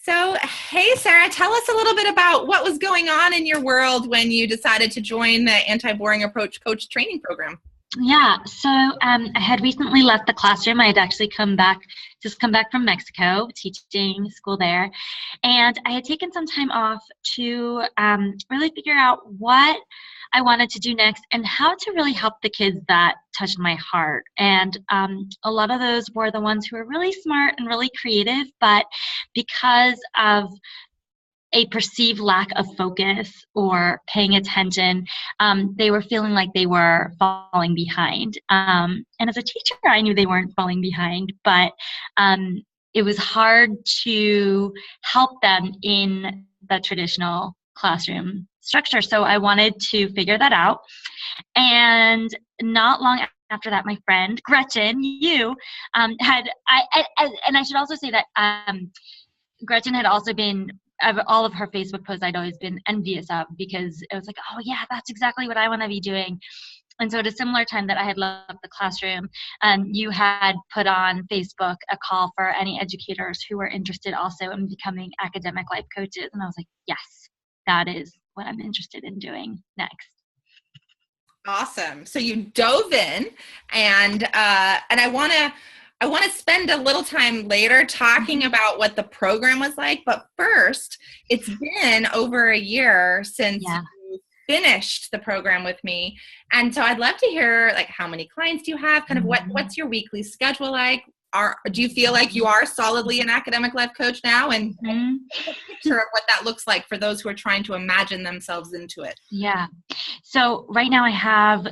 So, hey, Sarah, tell us a little bit about what was going on in your world when you decided to join the Anti-Boring Approach Coach Training Program. Yeah, so I had recently left the classroom. I had actually come back from Mexico, teaching school there. And I had taken some time off to really figure out what I wanted to do next and how to really help the kids that touched my heart. And a lot of those were the ones who were really smart and really creative, but because of a perceived lack of focus or paying attention, they were feeling like they were falling behind. And as a teacher, I knew they weren't falling behind, but it was hard to help them in the traditional classroom structure. So I wanted to figure that out. And not long after that, my friend Gretchen, and I should also say that Gretchen had also been, of all of her Facebook posts, I'd always been envious of, because it was like, oh yeah, that's exactly what I want to be doing. And so at a similar time that I had left the classroom, you had put on Facebook a call for any educators who were interested also in becoming academic life coaches. And I was like, yes, that is what I'm interested in doing next. Awesome. So you dove in, and I want to spend a little time later talking about what the program was like. But first, it's been over a year since you finished the program with me. And so I'd love to hear, like, how many clients do you have? Kind of what's your weekly schedule like? Do you feel like you are solidly an academic life coach now? And a picture of what that looks like for those who are trying to imagine themselves into it. Yeah. So right now I have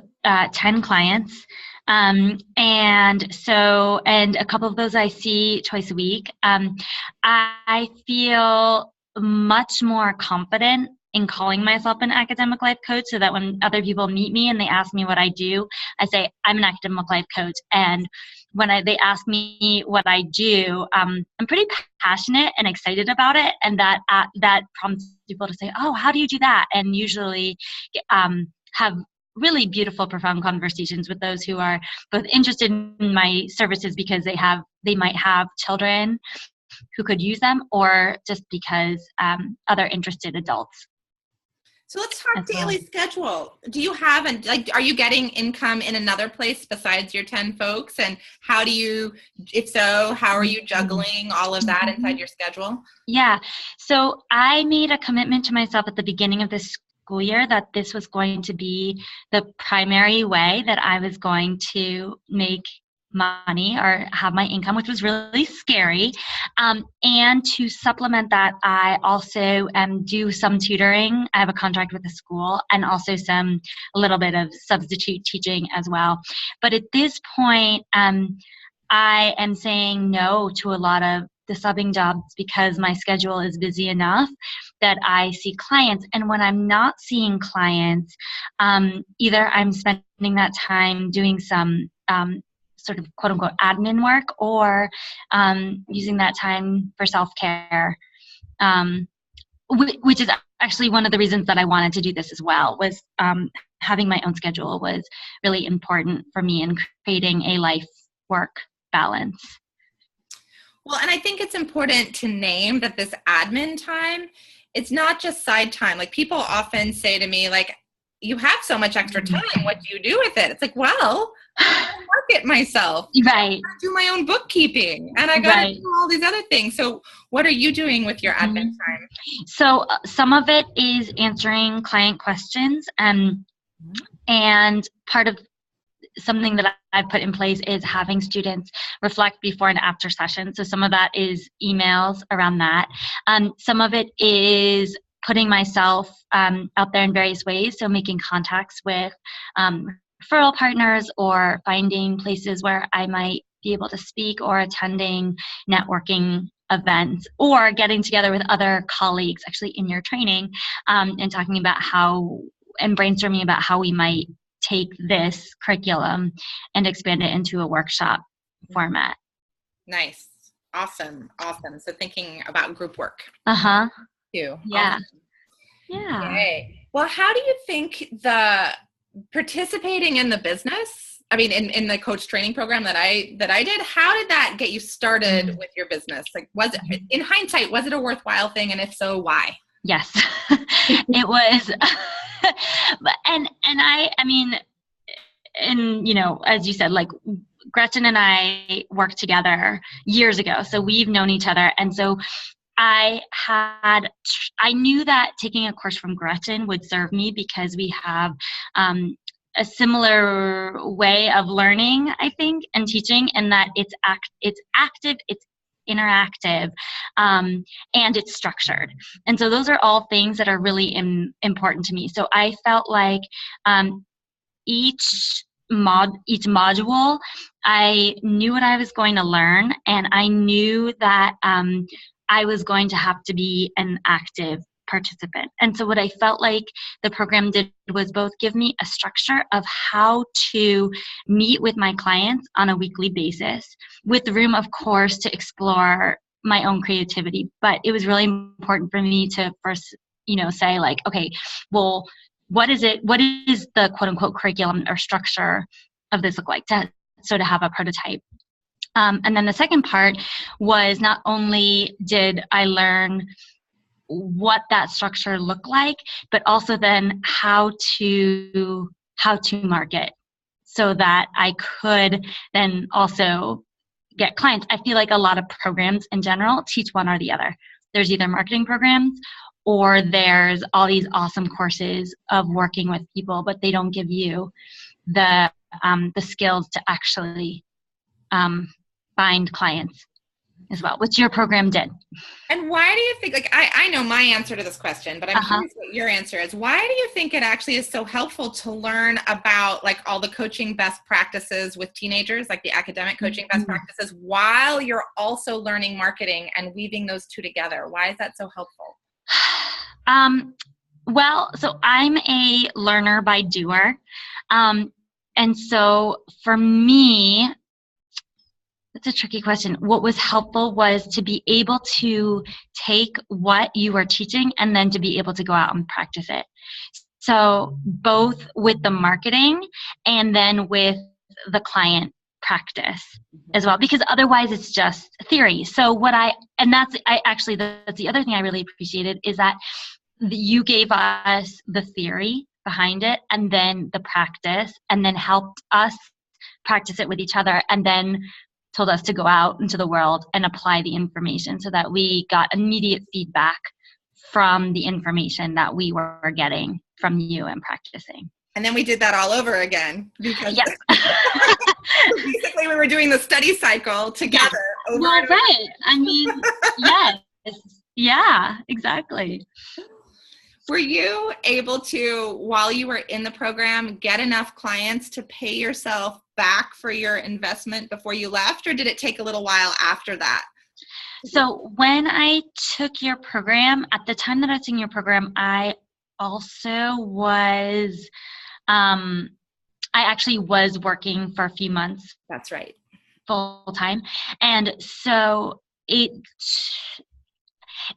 10 clients. And a couple of those I see twice a week. I feel much more confident in calling myself an academic life coach, so that when other people meet me and they ask me what I do, I say, I'm an academic life coach. And when they ask me what I do, I'm pretty passionate and excited about it. And that prompts people to say, oh, how do you do that? And usually have really beautiful, profound conversations with those who are both interested in my services because they might have children who could use them, or just because other interested adults. So let's talk daily schedule. Do you have, are you getting income in another place besides your 10 folks? And if so, how are you juggling all of that inside your schedule? Yeah. So I made a commitment to myself at the beginning of this school year that this was going to be the primary way that I was going to make money or have my income, which was really scary. And to supplement that, I also do some tutoring. I have a contract with a school, and also a little bit of substitute teaching as well. But at this point, I am saying no to a lot of the subbing jobs because my schedule is busy enough that I see clients. And when I'm not seeing clients, either I'm spending that time doing some sort of quote unquote admin work, or using that time for self-care, which is actually one of the reasons that I wanted to do this as well, was having my own schedule was really important for me in creating a life-work balance. Well, and I think it's important to name that this admin time, it's not just side time. Like, people often say to me, like, you have so much extra time, what do you do with it? It's like, well, I market myself. Right. I do my own bookkeeping, and I got to do all these other things. So what are you doing with your admin time? So some of it is answering client questions. And part of something that I've put in place is having students reflect before and after sessions. So some of that is emails around that. Some of it is putting myself out there in various ways. So making contacts with referral partners, or finding places where I might be able to speak, or attending networking events, or getting together with other colleagues actually in your training, and talking about and brainstorming about how we might take this curriculum and expand it into a workshop format. Nice. Awesome. So thinking about group work. Too. Yeah. Awesome. Yeah. Okay. Well, how do you think the participating in the business I mean, in the coach training program that I did, how did that get you started with your business? Like, was it, in hindsight, was it a worthwhile thing? And if so, why? Yes, it was. I mean, and, you know, as you said, like Gretchen and I worked together years ago. So we've known each other. And so I knew that taking a course from Gretchen would serve me because we have a similar way of learning, I think, and teaching, and that it's active, it's interactive, and it's structured. And so those are all things that are really important to me. So I felt like each module, I knew what I was going to learn, and I knew that I was going to have to be an active participant. And so what I felt like the program did was both give me a structure of how to meet with my clients on a weekly basis, with room, of course, to explore my own creativity. But it was really important for me to first, you know, say like, okay, well, what is the quote unquote curriculum or structure of this look like, to have a prototype. And then the second part was, not only did I learn what that structure looked like, but also then how to market, so that I could then also get clients. I feel like a lot of programs in general teach one or the other. There's either marketing programs or there's all these awesome courses of working with people, but they don't give you the skills to actually find clients as well, which your program did. And why do you think, like, I know my answer to this question, but I'm curious what your answer is. Why do you think it actually is so helpful to learn about like all the coaching best practices with teenagers, like the academic coaching best practices, while you're also learning marketing and weaving those two together? Why is that so helpful? Well, so I'm a learner by doer. And so for me, that's a tricky question. What was helpful was to be able to take what you were teaching and then to be able to go out and practice it. So both with the marketing and then with the client practice as well, because otherwise it's just theory. So that's the other thing I really appreciated, is that you gave us the theory behind it and then the practice, and then helped us practice it with each other, and then told us to go out into the world and apply the information, so that we got immediate feedback from the information that we were getting from you and practicing. And then we did that all over again, because yes. basically we were doing the study cycle together. Yes. Well, right. I mean, yes. Yeah, exactly. Were you able to, while you were in the program, get enough clients to pay yourself back for your investment before you left, or did it take a little while after that? So when I took your program, at the time that I was in your program, I also was, I actually was working for a few months. That's right. Full time. And so it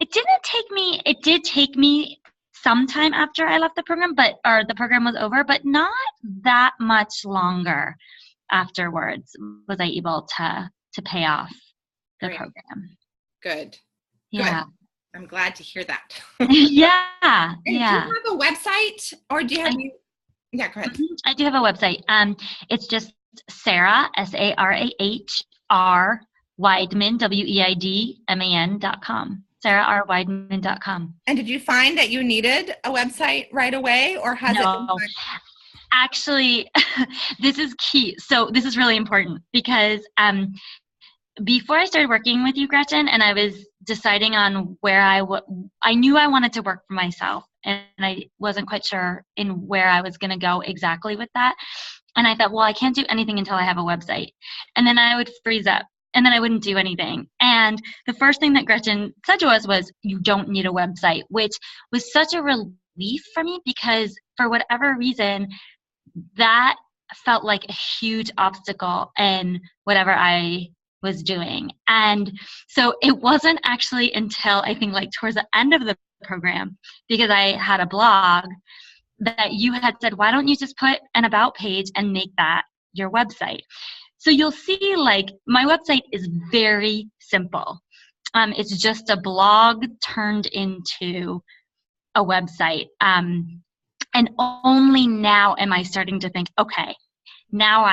did take me some time after I left the program, or the program was over, but not that much longer afterwards was I able to pay off the Great. Program. Good. Yeah. Good. I'm glad to hear that. Yeah. And yeah. do you have a website, or do you have yeah, go ahead. I do have a website. It's just Sarah, SARAHR, Weidman, WEIDMAN.com. SarahRWeidman.com. And did you find that you needed a website right away, or has it been fun? Actually, this is key. So this is really important, because before I started working with you, Gretchen, and I was deciding on where I knew I wanted to work for myself, and I wasn't quite sure in where I was going to go exactly with that. And I thought, well, I can't do anything until I have a website. And then I would freeze up, and then I wouldn't do anything. And the first thing that Gretchen said to us was, you don't need a website, which was such a relief for me, because for whatever reason, that felt like a huge obstacle in whatever I was doing. And so it wasn't actually until I think like towards the end of the program, because I had a blog, that you had said, why don't you just put an about page and make that your website. So you'll see, like, my website is very simple. It's just a blog turned into a website. And only now am I starting to think, okay, now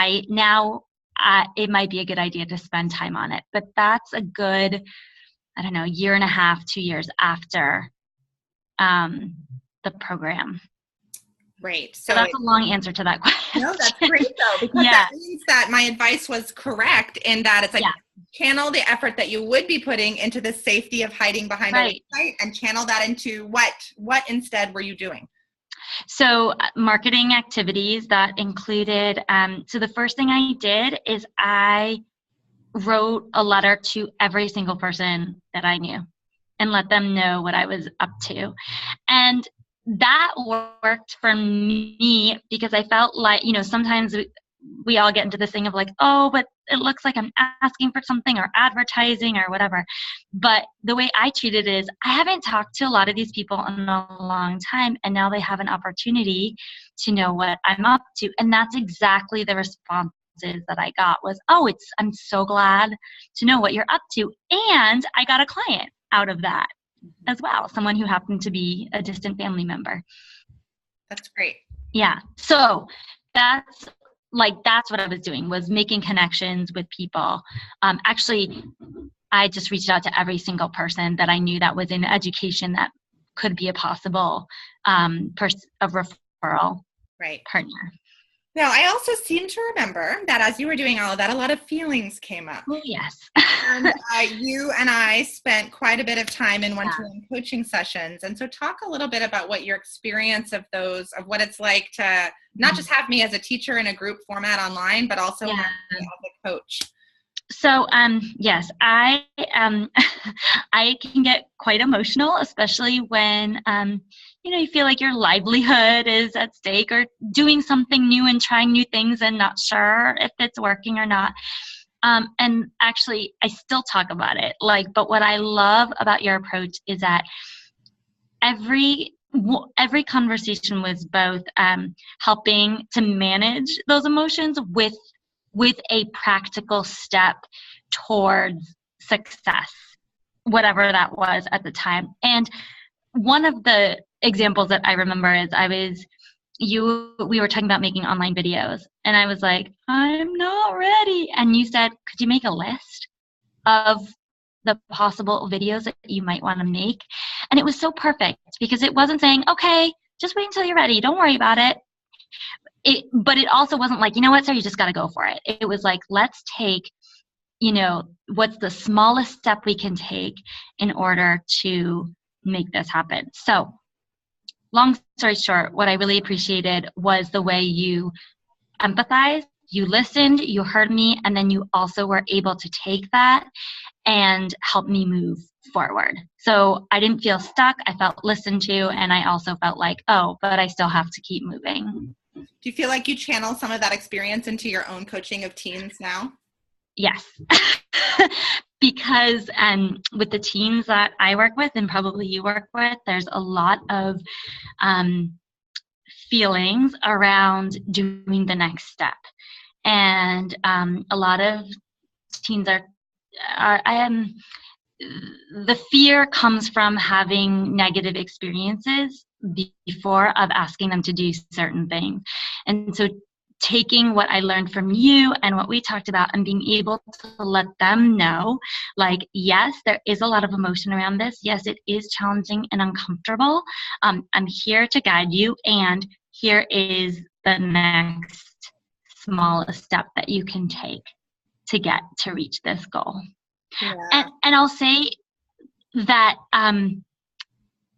it might be a good idea to spend time on it. But that's a good, I don't know, year and a half, 2 years after the program. Right. So that's a long answer to that question. No, that's great though, because that means that my advice was correct in that it's like channel the effort that you would be putting into the safety of hiding behind a website and channel that into what instead were you doing? So marketing activities that included, so the first thing I did is I wrote a letter to every single person that I knew and let them know what I was up to. And that worked for me because I felt like, sometimes we all get into this thing of like, oh, but it looks like I'm asking for something or advertising or whatever. But the way I treat it is I haven't talked to a lot of these people in a long time, and now they have an opportunity to know what I'm up to. And that's exactly the responses that I got was, oh, I'm so glad to know what you're up to. And I got a client out of that as well, someone who happened to be a distant family member. That's great. Yeah. So that's what I was doing, was making connections with people. Actually, I just reached out to every single person that I knew that was in education that could be a possible referral partner. Now, I also seem to remember that as you were doing all of that, a lot of feelings came up. Oh, yes. And you and I spent quite a bit of time in one-to-one coaching sessions. And so talk a little bit about what your experience of those, of what it's like to not just have me as a teacher in a group format online, but also have me as a coach. So, yes, I I can get quite emotional, especially when, you feel like your livelihood is at stake, or doing something new and trying new things and not sure if it's working or not. And actually, I still talk about it. But what I love about your approach is that every conversation was both helping to manage those emotions with a practical step towards success, whatever that was at the time. And one of the examples that I remember is we were talking about making online videos, and I was like, I'm not ready. And you said, could you make a list of the possible videos that you might want to make? And it was so perfect because it wasn't saying, okay, just wait until you're ready, don't worry about it. But it also wasn't like, you know what, sir, you just got to go for it. It was like, let's take, what's the smallest step we can take in order to make this happen. So long story short, what I really appreciated was the way you empathized, you listened, you heard me, and then you also were able to take that and help me move forward. So I didn't feel stuck. I felt listened to, and I also felt like, oh, but I still have to keep moving. Do you feel like you channel some of that experience into your own coaching of teens now? Yes. Because with the teens that I work with, and probably you work with, there's a lot of feelings around doing the next step. And a lot of teens the fear comes from having negative experiences before of asking them to do certain things. And so taking what I learned from you and what we talked about and being able to let them know, like, yes, there is a lot of emotion around this. Yes, it is challenging and uncomfortable. I'm here to guide you, and here is the next smallest step that you can take to reach this goal. Yeah. And I'll say that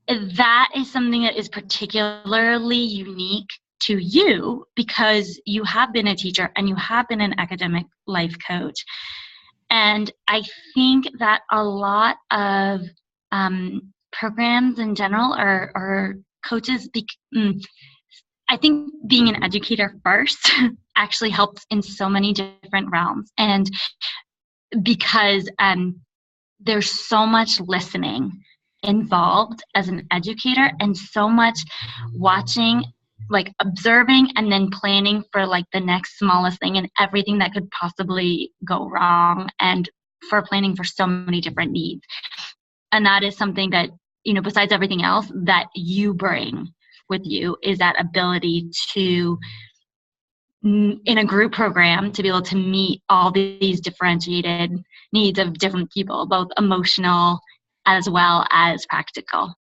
that is something that is particularly unique to you because you have been a teacher and you have been an academic life coach. And I think that a lot of programs in general or coaches, I think being an educator first actually helps in so many different realms. And because there's so much listening involved as an educator and so much watching like observing and then planning for like the next smallest thing and everything that could possibly go wrong, and for planning for so many different needs. And that is something that, besides everything else that you bring with you, is that ability to, in a group program, to be able to meet all these differentiated needs of different people, both emotional as well as practical.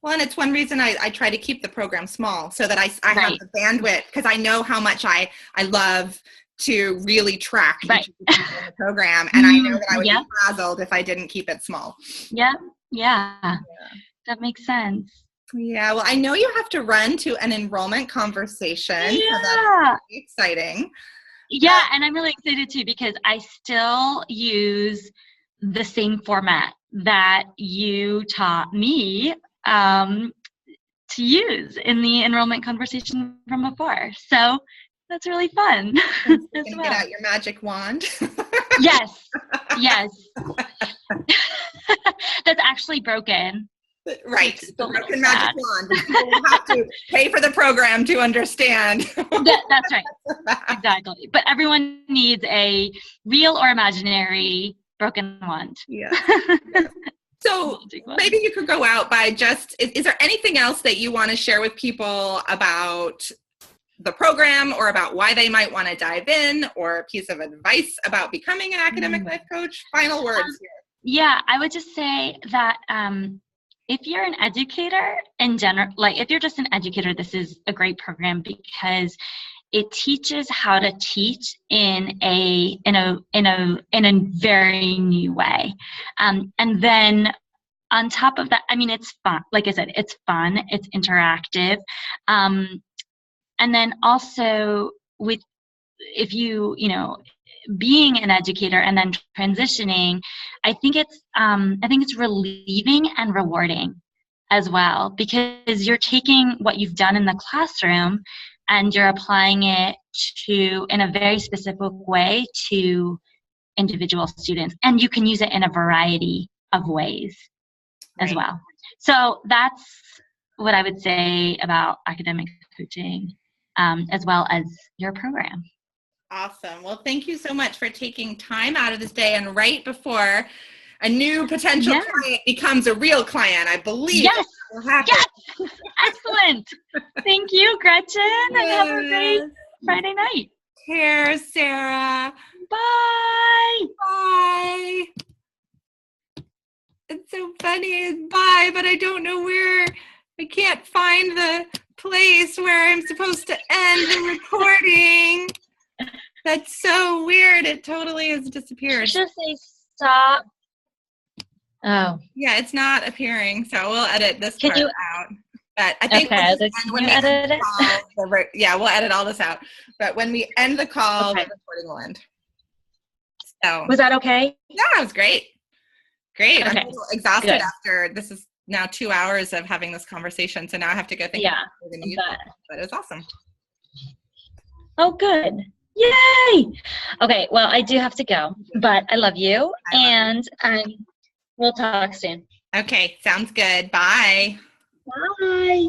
Well, and it's one reason I try to keep the program small, so that I have the bandwidth, because I know how much I love to really track each of the people in the program, and I know that I would be frazzled if I didn't keep it small. Yeah, that makes sense. Yeah, well, I know you have to run to an enrollment conversation, so that's really exciting. Yeah, and I'm really excited too, because I still use the same format that you taught me to use in the enrollment conversation from before. So that's really fun. You're going to get out your magic wand. Yes. That's actually broken. Right. The broken magic wand. People will have to pay for the program to understand. That's right. Exactly. But everyone needs a real or imaginary broken wand. Yeah. So maybe you could go out by is there anything else that you want to share with people about the program, or about why they might want to dive in, or a piece of advice about becoming an academic life coach? Final words here. Yeah, I would just say that if you're an educator in general, like if you're just an educator, this is a great program, because it teaches how to teach in a very new way. And then on top of that, I mean, it's fun. Like I said, it's fun. It's interactive. And then also if you being an educator and then transitioning, I think it's relieving and rewarding as well, because you're taking what you've done in the classroom and you're applying it in a very specific way to individual students, and you can use it in a variety of ways as well. So that's what I would say about academic coaching, as well as your program. Awesome. Well, thank you so much for taking time out of this day, and right before a new potential client becomes a real client, I believe that will happen. Yes. Excellent. Thank you, Gretchen, and have a great Friday night. Cheers, Sarah. Bye. Bye. It's so funny. Bye, but I don't know where. I can't find the place where I'm supposed to end the recording. That's so weird. It totally has disappeared. Just say stop. Oh. Yeah, it's not appearing, so we'll edit this part out. But I think we'll edit it. We'll edit all this out. But when we end the call, the recording will end. So was that okay? Yeah, it was great. Great. Okay. I'm a little exhausted after this is now 2 hours of having this conversation. So now I have to go think about what we're going to use. But it was awesome. Oh, good. Yay! Okay, well, I do have to go, but I love you, and we'll talk soon. Okay, sounds good. Bye. Bye.